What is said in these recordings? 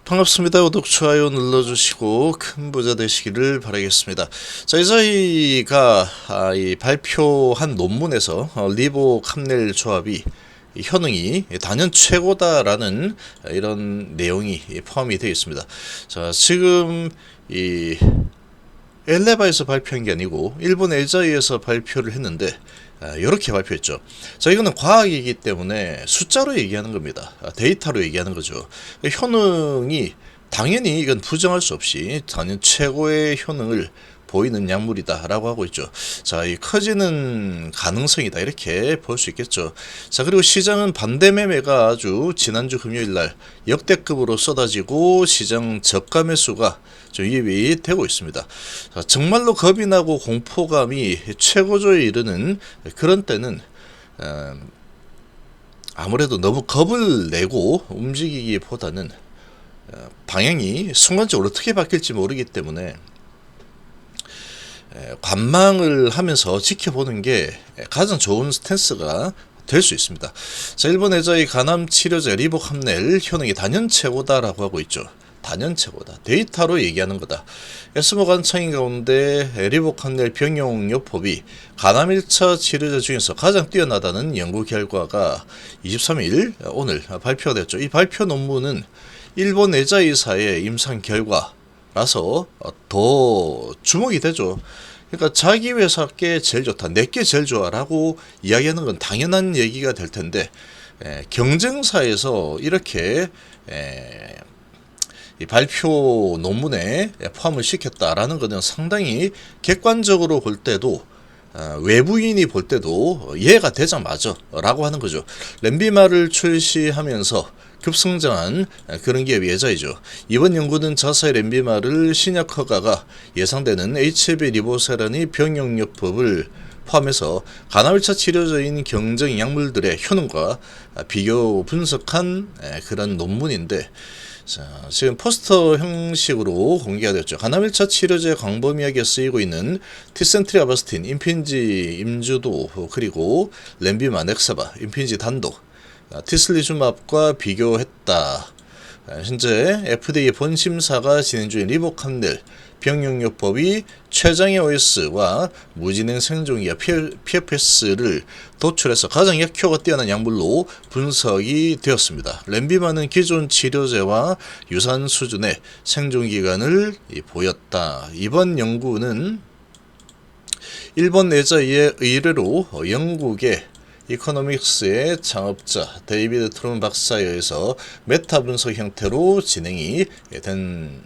반갑습니다. 구독, 좋아요 눌러주시고 큰 부자 되시기를 바라겠습니다. 자, 이 저희가 이 발표한 논문에서 리복 함넬 조합이 이 효능이 단연 최고다라는 이런 내용이 포함이 되어 있습니다. 자, 지금 이 엘레바에서 발표한 게 아니고 일본 엘자이에서 발표를 했는데 이렇게 발표했죠. 자, 이거는 과학이기 때문에 숫자로 얘기하는 겁니다. 데이터로 얘기하는 거죠. 효능이 당연히 이건 부정할 수 없이 단연 최고의 효능을 보이는 약물이다라고 하고 있죠. 자, 이 커지는 가능성이다 이렇게 볼 수 있겠죠. 자, 그리고 시장은 반대 매매가 아주 지난주 금요일 날 역대급으로 쏟아지고 시장 저가 매수가 좀 유입이 되고 있습니다. 자, 정말로 겁이 나고 공포감이 최고조에 이르는 그런 때는 아무래도 너무 겁을 내고 움직이기보다는 방향이 순간적으로 어떻게 바뀔지 모르기 때문에 관망을 하면서 지켜보는 게 가장 좋은 스탠스가 될 수 있습니다. 자, 일본 애자의 간암 치료제 리복 함넬 효능이 단연 최고다라고 하고 있죠. 단연 최고다. 데이터로 얘기하는 거다. 에스모 관청인 가운데 리복 함넬 병용요법이 간암 1차 치료제 중에서 가장 뛰어나다는 연구 결과가 23일 오늘 발표가 됐죠. 이 발표 논문은 일본 애자의사의 임상 결과라서 더 주목이 되죠. 그러니까 자기 회사께 제일 좋다, 내게 제일 좋아라고 이야기하는 건 당연한 얘기가 될 텐데 경쟁사에서 이렇게 이 발표 논문에 포함을 시켰다라는 것은 상당히 객관적으로 볼 때도 외부인이 볼 때도 이해가 되자마자 라고 하는 거죠. 렌비마를 출시하면서 급성장한 그런 기업이 예자이죠. 이번 연구는 자사의 렌비마를 신약 허가가 예상되는 HIV 리보세라니 병용요법을 포함해서 간암 1차 치료제인 경쟁 약물들의 효능과 비교 분석한 그런 논문인데, 자, 지금 포스터 형식으로 공개가 되었죠. 간암 1차 치료제 광범위하게 쓰이고 있는 티센트리 아바스틴, 임핀지 임주도, 그리고 렌비마, 넥사바, 임핀지 단독, 티슬리주맙과 비교했다. 현재 FDA 본심사가 진행 중인 리복 함넬 병용요법이 췌장의 OS와 무진행 생존기와 PFS를 도출해서 가장 약효가 뛰어난 약물로 분석이 되었습니다. 렌비마는 기존 치료제와 유사한 수준의 생존기간을 보였다. 이번 연구는 일본 내자의 의뢰로 영국의 이코노믹스의 창업자 데이비드 트룸 박사에 의해서 메타 분석 형태로 진행이 된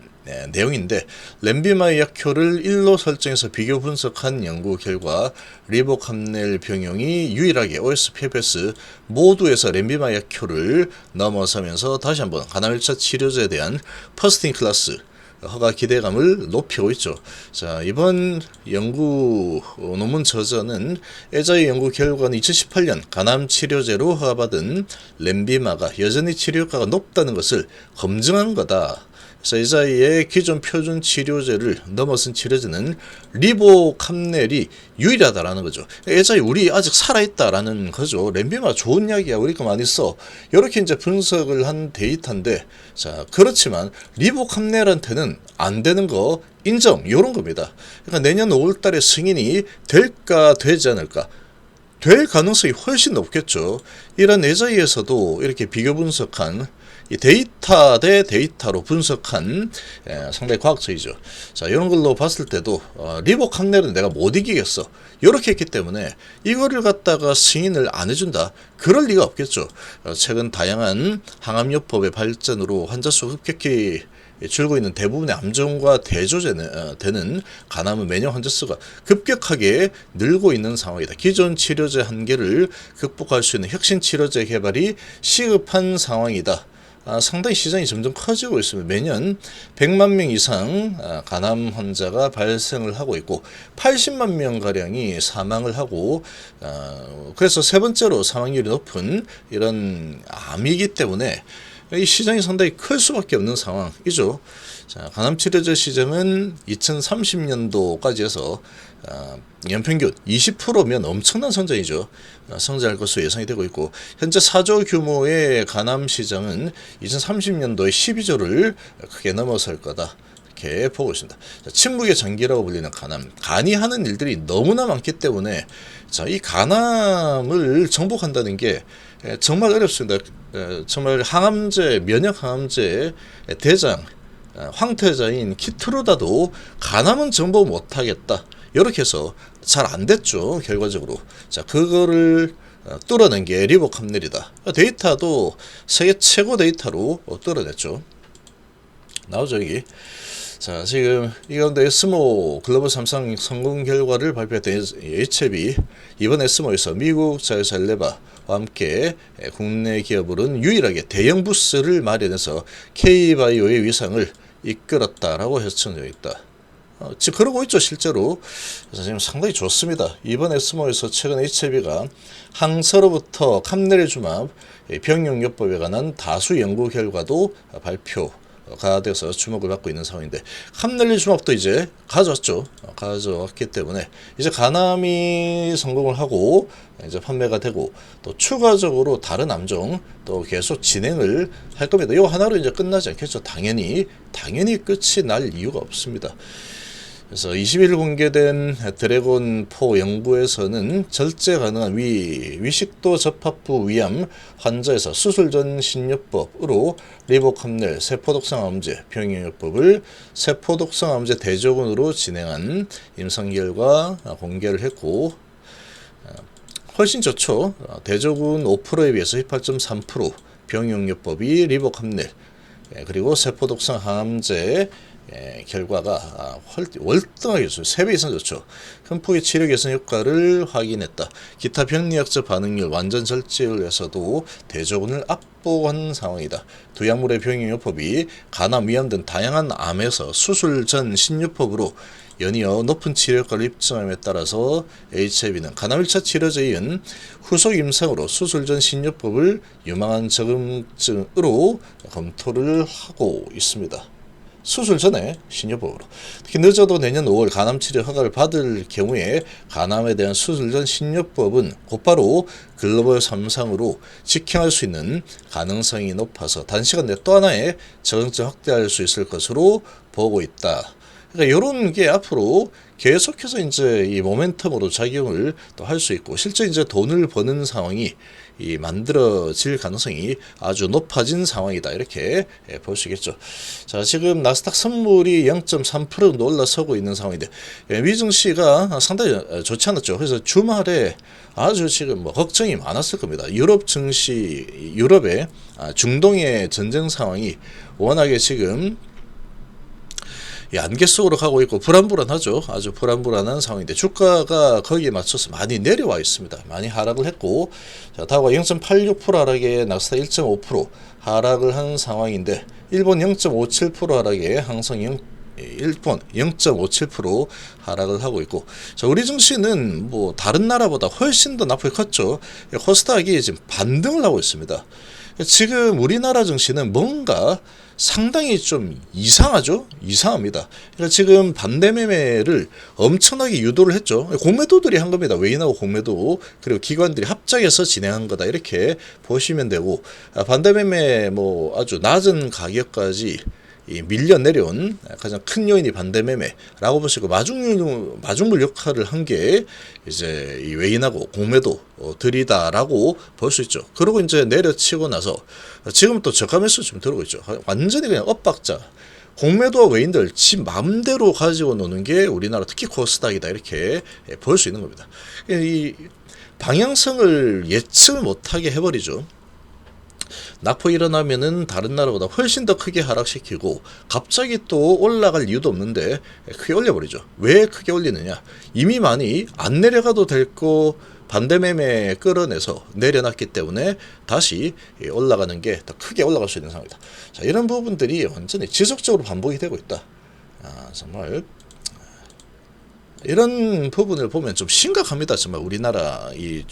내용인데, 렌비마의 약효를 1로 설정해서 비교 분석한 연구 결과 리복 함넬 병용이 유일하게 OS, PFS 모두에서 렌비마 약효를 넘어서면서 다시 한번 간암 1차 치료제에 대한 퍼스트 인 클래스 허가 기대감을 높이고 있죠. 자, 이번 연구 논문 저자는 애자의 연구 결과는 2018년 간암 치료제로 허가받은 렌비마가 여전히 치료 효과가 높다는 것을 검증한 거다. 그래서 애자의 기존 표준 치료제를 넘어선 치료제는 리복 함넬이 유일하다라는 거죠. 애자이 우리 아직 살아있다라는 거죠. 렌비마 좋은 약이야, 우리가 많이 써. 이렇게 이제 분석을 한 데이터인데, 자, 그렇지만 리복 함넬한테는 안 되는 거 인정, 이런 겁니다. 그러니까 내년 5월달에 승인이 될까 되지 않을까? 될 가능성이 훨씬 높겠죠. 이런 애자이에서도 이렇게 비교 분석한 이 데이터 대 데이터로 분석한 상당히 과학적이죠. 자, 이런 걸로 봤을 때도 리복 함넬은 내가 못 이기겠어, 이렇게 했기 때문에 이거를 갖다가 승인을 안 해준다, 그럴 리가 없겠죠. 최근 다양한 항암요법의 발전으로 환자 수 급격히 줄고 있는 대부분의 암종과 대조되는 간암은 매년 환자 수가 급격하게 늘고 있는 상황이다. 기존 치료제 한계를 극복할 수 있는 혁신 치료제 개발이 시급한 상황이다. 상당히 시장이 점점 커지고 있습니다. 매년 100만 명 이상 간암 환자가 발생을 하고 있고 80만 명가량이 사망을 하고, 그래서 세 번째로 사망률이 높은 이런 암이기 때문에 이 시장이 상당히 클 수밖에 없는 상황이죠. 자, 가남치료제 시장은 2030년도까지 해서 연평균 20%면 엄청난 성장이죠. 성장할 것으로 예상이 되고 있고, 현재 4조 규모의 가남 시장은 2030년도에 12조를 크게 넘어설 거다, 이렇게 보고 있습니다. 자, 침묵의 장기라고 불리는 가남, 간이 하는 일들이 너무나 많기 때문에 자, 이 가남을 정복한다는 게 정말 어렵습니다. 정말 항암제, 면역 항암제의 대장, 황태자인 키트로다도 가남은 정복 못하겠다, 이렇게 해서 잘 안됐죠, 결과적으로. 자, 그거를 뚫어낸 게 리보캄넬이다. 데이터도 세계 최고 데이터로 뚫어냈죠. 나오죠, 여기. 자, 지금 이 가운데 에스모 글로벌 3상 성공 결과를 발표했던 HLB, 이번 에스모에서 미국 자회사 엘레바와 함께 국내 기업으로는 유일하게 대형 부스를 마련해서 K바이오의 위상을 이끌었다라고 해석되어 있다. 지금 그러고 있죠, 실제로. 그래서 지금 상당히 좋습니다. 이번 에스모에서 최근 HLB가 항서로부터 캄넬리주맙 병용요법에 관한 다수 연구 결과도 발표가 돼서 주목을 받고 있는 상황인데, 캄넬리주맙도 이제 가져왔죠. 가져왔기 때문에 이제 가남이 성공을 하고 이제 판매가 되고, 또 추가적으로 다른 암종 또 계속 진행을 할 겁니다. 이거 하나로 이제 끝나지 않겠죠. 당연히 끝이 날 이유가 없습니다. 그래서 21일 공개된 드래곤4 연구에서는 절제 가능한 위식도 접합부 위암 환자에서 수술 전 신요법으로 리보캄넬 세포독성 암제 병용요법을 세포독성 암제 대조군으로 진행한 임상 결과 공개를 했고, 훨씬 좋죠. 대조군 5%에 비해서 18.3% 병용요법이 리보캄넬, 그리고 세포독성 항암제 결과가 월등하게 좋죠. 3배 이상 좋죠. 큰 폭의 치료 개선 효과를 확인했다. 기타 병리학적 반응률 완전 절제율에서도 대조군을 압도한 상황이다. 두 약물의 병용요법이 간암, 위암 등 다양한 암에서 수술 전 신요법으로 연이어 높은 치료 효과를 입증함에 따라서 HIV는 간암 1차 치료제에 이은 후속 임상으로 수술 전 신요법을 유망한 적응증으로 검토를 하고 있습니다. 수술 전에 신요법으로. 특히 늦어도 내년 5월 간암 치료 허가를 받을 경우에 간암에 대한 수술 전 신요법은 곧바로 글로벌 3상으로 직행할 수 있는 가능성이 높아서 단시간 내에 또 하나의 적응증 확대할 수 있을 것으로 보고 있다. 그러니까 이런 게 앞으로 계속해서 이제 이 모멘텀으로 작용을 또 할 수 있고, 실제 이제 돈을 버는 상황이 만들어질 가능성이 아주 높아진 상황이다, 이렇게 볼 수 있겠죠. 자, 지금 나스닥 선물이 0.3% 정도 올라서고 있는 상황인데, 미증시가 상당히 좋지 않았죠. 그래서 주말에 아주 지금 걱정이 많았을 겁니다. 유럽 증시, 유럽의 중동의 전쟁 상황이 워낙에 지금 안개 속으로 가고 있고 불안불안하죠. 아주 불안불안한 상황인데 주가가 거기에 맞춰서 많이 내려와 있습니다. 많이 하락을 했고, 자, 다우가 0.86% 하락에 나스닥 1.5% 하락을 한 상황인데, 일본 0.57% 하락에 항성 일본 0.57% 하락을 하고 있고, 자, 우리 증시는 다른 나라보다 훨씬 더 낙폭이 컸죠. 코스닥이 지금 반등을 하고 있습니다. 지금 우리나라 증시는 뭔가 상당히 좀 이상하죠? 이상합니다. 그러니까 지금 반대 매매를 엄청나게 유도를 했죠. 공매도들이 한 겁니다. 외인하고 공매도, 그리고 기관들이 합작해서 진행한 거다, 이렇게 보시면 되고, 반대 매매 아주 낮은 가격까지 밀려 내려온 가장 큰 요인이 반대 매매라고 보시고, 마중물 역할을 한 게 이제 이 외인하고 공매도들이다라고 볼 수 있죠. 그리고 이제 내려치고 나서 지금 또 저가 매수 좀 들어오고 있죠. 완전히 그냥 엇박자. 공매도와 외인들 지 마음대로 가지고 노는 게 우리나라 특히 코스닥이다, 이렇게 볼 수 있는 겁니다. 이 방향성을 예측을 못하게 해버리죠. 낙폭이 일어나면은 다른 나라보다 훨씬 더 크게 하락시키고, 갑자기 또 올라갈 이유도 없는데 크게 올려버리죠. 왜 크게 올리느냐? 이미 많이 안 내려가도 될 거 반대 매매 끌어내서 내려놨기 때문에 다시 올라가는 게 더 크게 올라갈 수 있는 상황이다. 자, 이런 부분들이 완전히 지속적으로 반복이 되고 있다. 정말 이런 부분을 보면 좀 심각합니다. 정말 우리나라 이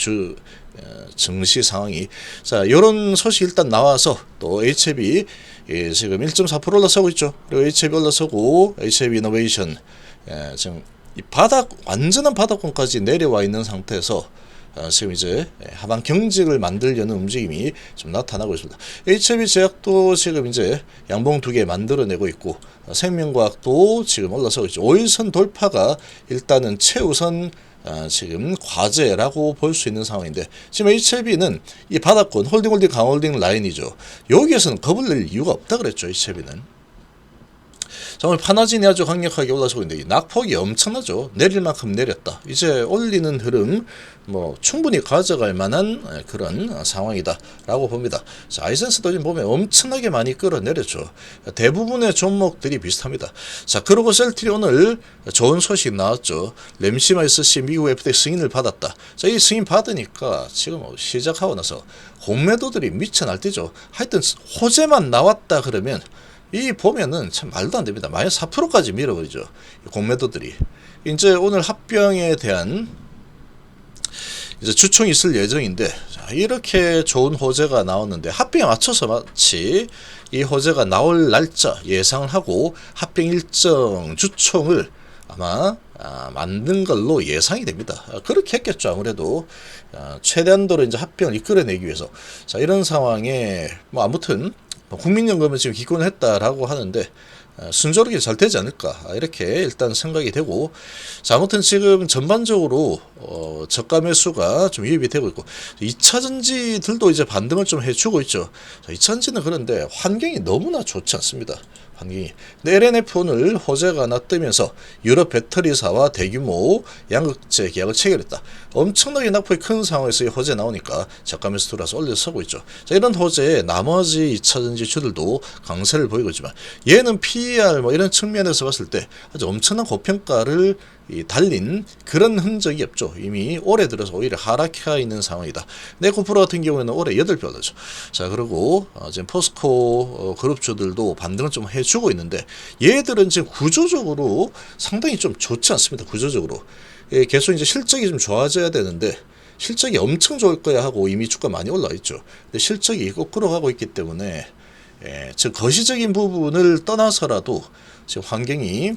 증시 상황이. 자, 이런 소식 일단 나와서 또 HLB 지금 1.4% 올라서고 있죠. 그리고 HLB 올라서고 HLB 이노베이션 지금 이 완전한 바닥권까지 내려와 있는 상태에서 지금 이제 하방 경직을 만들려는 움직임이 좀 나타나고 있습니다. HLB 제약도 지금 이제 양봉 2개 만들어내고 있고, 생명과학도 지금 올라서고 있죠. 5일선 돌파가 일단은 최우선 지금 과제라고 볼 수 있는 상황인데, 지금 HLB는 이 바닥권 홀딩 강홀딩 라인이죠. 여기에서는 겁을 낼 이유가 없다 그랬죠. HLB는 정말 파나진이 아주 강력하게 올라서고 있는데 낙폭이 엄청나죠. 내릴 만큼 내렸다. 이제 올리는 흐름 충분히 가져갈 만한 그런 상황이다 라고 봅니다. 자, 아이센스도 지금 보면 엄청나게 많이 끌어내렸죠. 대부분의 종목들이 비슷합니다. 자, 그리고 셀트리 오늘 좋은 소식 나왔죠. 램시마 SC 미국 FDA 승인을 받았다. 자, 이 승인 받으니까 지금 시작하고 나서 공매도들이 미쳐 날뛰죠. 하여튼 호재만 나왔다 그러면 이 보면은 참 말도 안 됩니다. 마이너스 4%까지 밀어버리죠. 공매도들이. 이제 오늘 합병에 대한 이제 주총이 있을 예정인데, 자, 이렇게 좋은 호재가 나왔는데 합병에 맞춰서 마치 이 호재가 나올 날짜 예상을 하고 합병 일정 주총을 아마 만든 걸로 예상이 됩니다. 그렇게 했겠죠. 아무래도 최대한도로 이제 합병을 이끌어내기 위해서. 자, 이런 상황에 아무튼 국민연금은 지금 기권을 했다라고 하는데 순조롭게 잘 되지 않을까 이렇게 일단 생각이 되고, 자, 아무튼 지금 전반적으로 저가 매수가 좀 유입이 되고 있고 2차전지들도 이제 반등을 좀 해주고 있죠. 2차전지는 그런데 환경이 너무나 좋지 않습니다. 환경이. 근데 LNF 오늘 호재가 하나 뜨면서 유럽 배터리사와 대규모 양극재 계약을 체결했다. 엄청나게 낙폭이 큰 상황에서 이 호재 나오니까 저가 매수 들어와서 올려서고 있죠. 자, 이런 호재에 나머지 2차전지 주들도 강세를 보이고 있지만 얘는 PER 이런 측면에서 봤을 때 아주 엄청난 고평가를 달린 그런 흔적이 없죠. 이미 올해 들어서 오히려 하락해 있는 상황이다. 네코프로 같은 경우에는 올해 8배 올랐죠. 자, 그리고 지금 포스코 그룹주들도 반등을 좀 해주고 있는데 얘들은 지금 구조적으로 상당히 좀 좋지 않습니다. 구조적으로 계속 이제 실적이 좀 좋아져야 되는데 실적이 엄청 좋을 거야 하고 이미 주가 많이 올라와 있죠. 근데 실적이 거꾸로 가고 있기 때문에 즉 거시적인 부분을 떠나서라도 지금 환경이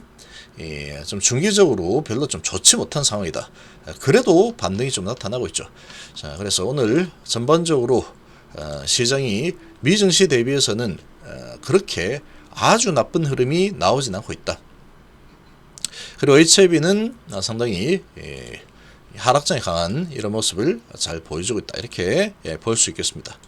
좀 중기적으로 별로 좀 좋지 못한 상황이다. 그래도 반등이 좀 나타나고 있죠. 자, 그래서 오늘 전반적으로 시장이 미증시 대비해서는 그렇게 아주 나쁜 흐름이 나오진 않고 있다. 그리고 HLB는 상당히 하락장이 강한 이런 모습을 잘 보여주고 있다. 이렇게 볼 수 있겠습니다.